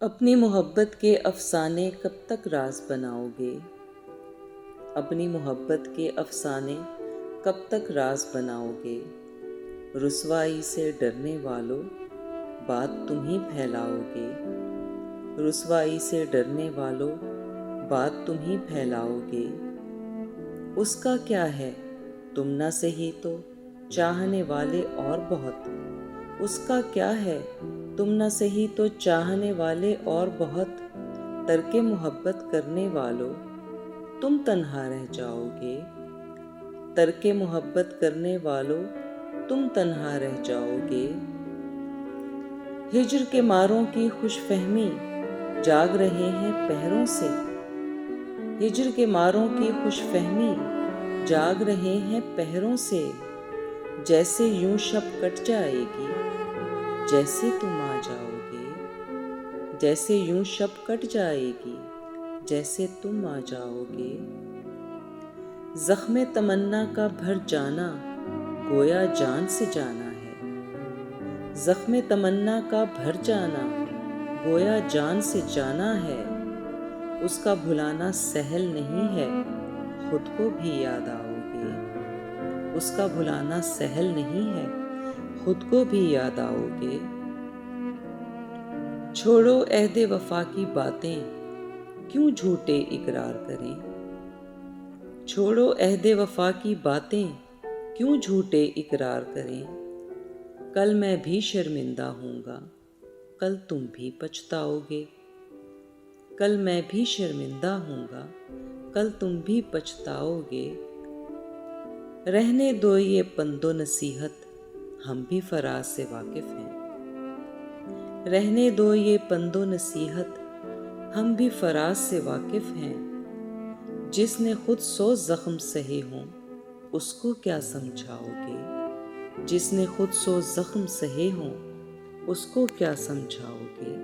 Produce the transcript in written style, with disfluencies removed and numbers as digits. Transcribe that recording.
اپنی محبت کے افسانے کب تک راز بناؤ گے؟ اپنی محبت کے افسانے کب تک راز بناؤ گے؟ رسوائی سے ڈرنے والوں بات تم ہی پھیلاؤ گے۔ رسوائی سے ڈرنے والوں بات تم ہی پھیلاؤ گے۔ اس کا کیا ہے تم نہ سہی تو چاہنے والے اور بہت۔ اس کا کیا ہے تم نہ سہی تو چاہنے والے اور بہت۔ ترک محبت کرنے والوں تم تنہا رہ جاؤ گے۔ ترک محبت کرنے والوں تم تنہا رہ جاؤ گے۔ ہجر کے ماروں کی خوش فہمی جاگ رہے ہیں پہروں سے۔ ہجر کے ماروں کی خوش فہمی جاگ رہے ہیں پہروں سے۔ جیسے یوں شب کٹ جائے گی جیسے تم آ جاؤ گے۔ جیسے یوں شب کٹ جائے گی جیسے تم آ جاؤ گے۔ زخم تمنا کا بھر جانا گویا جان سے جانا ہے۔ زخم تمنا کا بھر جانا گویا جان سے جانا ہے۔ اس کا بھلانا سہل نہیں ہے خود کو بھی یاد آؤ گے۔ اس کا بھلانا سہل نہیں ہے خود کو بھی یاد آؤ گے۔ چھوڑو عہد وفا کی باتیں کیوں جھوٹے اقرار کریں۔ چھوڑو عہد وفا کی باتیں کیوں جھوٹے اقرار کریں۔ کل میں بھی شرمندہ ہوں گا کل تم بھی پچھتاؤ گے۔ کل میں بھی شرمندہ ہوں گا کل تم بھی پچھتاؤ گے۔ رہنے دو یہ پند و نصیحت ہم بھی فراز سے واقف ہیں۔ رہنے دو یہ پند و نصیحت ہم بھی فراز سے واقف ہیں۔ جس نے خود 100 زخم سہے ہوں اس کو کیا سمجھاؤ گے۔ جس نے خود 100 زخم سہے ہوں اس کو کیا سمجھاؤ گے۔